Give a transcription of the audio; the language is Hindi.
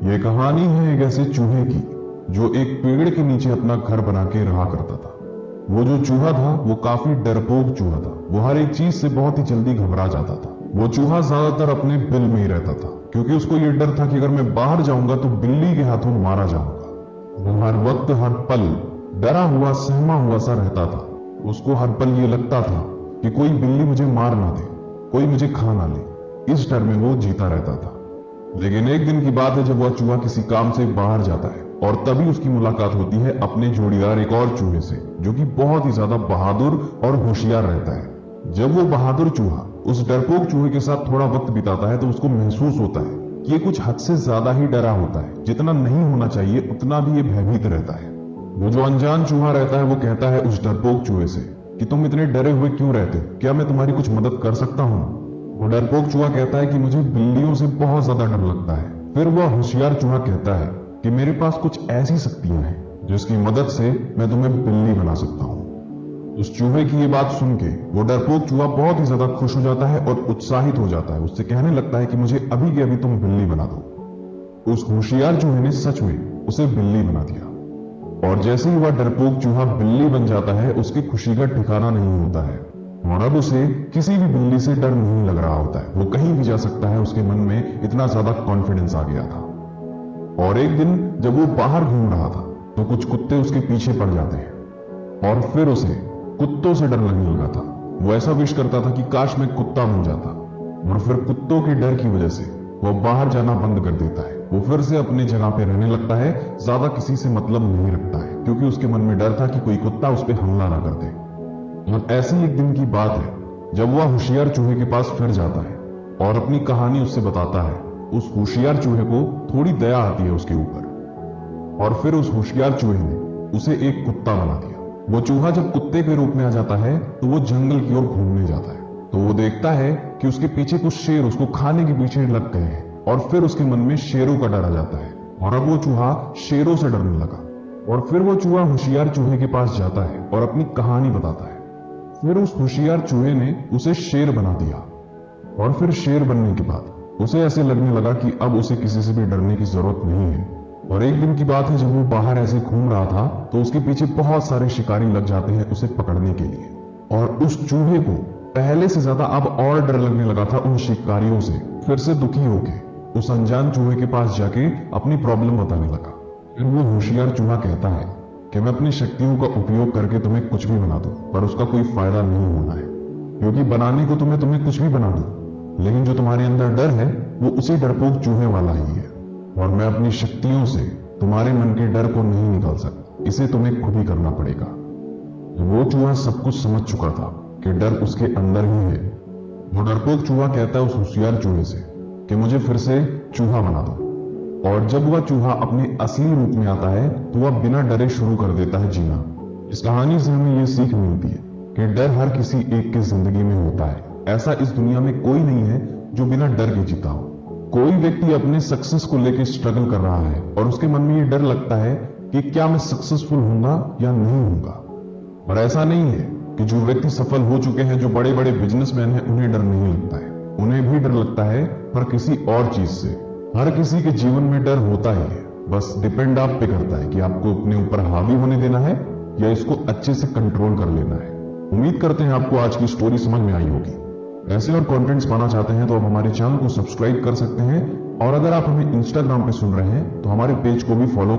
ये कहानी है एक ऐसे चूहे की जो एक पेड़ के नीचे अपना घर बना के रहा करता था। वो जो चूहा था वो काफी डरपोक चूहा था। वो हर एक चीज से बहुत ही जल्दी घबरा जाता था। वो चूहा ज्यादातर अपने बिल में ही रहता था क्योंकि उसको ये डर था कि अगर मैं बाहर जाऊंगा तो बिल्ली के हाथों मारा जाऊंगा। वो हर वक्त हर पल डरा हुआ सहमा हुआ सा रहता था। उसको हर पल ये लगता था कि कोई बिल्ली मुझे मार ना दे, कोई मुझे खा ना ले। इस डर में वो जीता रहता था। लेकिन एक दिन की बात है जब वह चूहा किसी काम से बाहर जाता है और तभी उसकी मुलाकात होती है अपने जोड़ीदार एक और चूहे से जो कि बहुत ही ज्यादा बहादुर और होशियार रहता है। जब वो बहादुर चूहा उस डरपोक चूहे के साथ थोड़ा वक्त बिताता है तो उसको महसूस होता है कि ये कुछ हद से ज्यादा ही डरा होता है। जितना नहीं होना चाहिए उतना भी ये भयभीत रहता है। वो जो अनजान चूहा रहता है वो कहता है उस डरपोक चूहे से कि तुम इतने डरे हुए क्यों रहते हो, क्या मैं तुम्हारी कुछ मदद कर सकता हूँ? वो डरपोक चूहा कहता है कि मुझे बिल्लियों से बहुत ज्यादा डर लगता है। फिर वह होशियार चूहा कहता है कि मेरे पास कुछ ऐसी शक्तियां हैं जिसकी मदद से मैं तुम्हें बिल्ली बना सकता हूँ। उस चूहे की ये बात सुन के वो डरपोक चूहा बहुत ही ज्यादा खुश हो जाता है और उत्साहित हो जाता है। उससे कहने लगता है कि मुझे अभी के अभी तुम बिल्ली बना दो। उस होशियार चूहे ने सच में उसे बिल्ली बना दिया और जैसे ही वह डरपोक चूहा बिल्ली बन जाता है उसकी खुशी का ठिकाना नहीं होता है और अब उसे किसी भी बिल्ली से डर नहीं लग रहा होता है। वो कहीं भी जा सकता है। उसके मन में इतना ज्यादा कॉन्फिडेंस आ गया था। और एक दिन जब वो बाहर घूम रहा था तो कुछ कुत्ते उसके पीछे पड़ जाते हैं और फिर उसे कुत्तों से डर लगने लगा था। वो ऐसा विश करता था कि काश मैं कुत्ता बन जाता और फिर कुत्तों के डर की वजह से वो बाहर जाना बंद कर देता है। वो फिर से अपनी जगह पे रहने लगता है, ज्यादा किसी से मतलब नहीं रखता है क्योंकि उसके मन में डर था कि कोई कुत्ता उस पर हमला ना कर दे। और ऐसी एक दिन की बात है जब वह होशियार चूहे के पास फिर जाता है और अपनी कहानी उससे बताता है। उस होशियार चूहे को थोड़ी दया आती है उसके ऊपर और फिर उस होशियार चूहे ने उसे एक कुत्ता बना दिया। वो चूहा जब कुत्ते के रूप में आ जाता है तो वो जंगल की ओर घूमने जाता है तो वो देखता है कि उसके पीछे कुछ शेर उसको खाने के पीछे लग गए हैं और फिर उसके मन में शेरों का डर आ जाता है और अब वो चूहा शेरों से डरने लगा। और फिर वो चूहा होशियार चूहे के पास जाता है और अपनी कहानी बताता है। फिर उस होशियार चूहे ने उसे शेर बना दिया और फिर शेर बनने के बाद उसे ऐसे लगने लगा कि अब उसे किसी से भी डरने की जरूरत नहीं है। और एक दिन की बात है जब वो बाहर ऐसे घूम रहा था तो उसके पीछे बहुत सारे शिकारी लग जाते हैं उसे पकड़ने के लिए। और उस चूहे को पहले से ज्यादा अब और डर लगने लगा था उन शिकारियों से। फिर से दुखी होके उस अनजान चूहे के पास जाके अपनी प्रॉब्लम बताने लगा। फिर वो होशियार चूहा कहता है कि मैं अपनी शक्तियों का उपयोग करके तुम्हें कुछ भी बना दूं पर उसका कोई फायदा नहीं होना है क्योंकि बनाने को तुम्हें कुछ भी बना दूं लेकिन जो तुम्हारे अंदर डर है वो उसी डरपोक चूहे वाला ही है और मैं अपनी शक्तियों से तुम्हारे मन के डर को नहीं निकाल सकता। इसे तुम्हें खुद ही करना पड़ेगा। वो चूहा सब कुछ समझ चुका था कि डर उसके अंदर ही है। वो डरपोक चूहा कहता है उस होशियार चूहे से कि मुझे फिर से चूहा बना दो। और जब वह चूहा अपने असली रूप में आता है तो वह बिना डरे शुरू कर देता है जीना। इस कहानी से हमें यह सीख मिलती है कि डर हर किसी एक की जिंदगी में होता है। ऐसा इस दुनिया में कोई नहीं है जो बिना डर के जीता हो। कोई व्यक्ति अपने सक्सेस को लेकर स्ट्रगल कर रहा है और उसके मन में ये डर लगता है कि क्या मैं सक्सेसफुल होऊंगा या नहीं होऊंगा। और ऐसा नहीं है कि जो व्यक्ति सफल हो चुके हैं, जो बड़े बड़े बिजनेसमैन हैं, उन्हें डर नहीं लगता है। उन्हें भी डर लगता है पर किसी और चीज से। हर किसी के जीवन में डर होता ही है, बस डिपेंड आप पे करता है कि आपको अपने ऊपर हावी होने देना है या इसको अच्छे से कंट्रोल कर लेना है। उम्मीद करते हैं आपको आज की स्टोरी समझ में आई होगी। ऐसे और कंटेंट्स पाना चाहते हैं तो आप हमारे चैनल को सब्सक्राइब कर सकते हैं और अगर आप हमें इंस्टाग्राम पे सुन रहे हैं तो हमारे पेज को भी फॉलो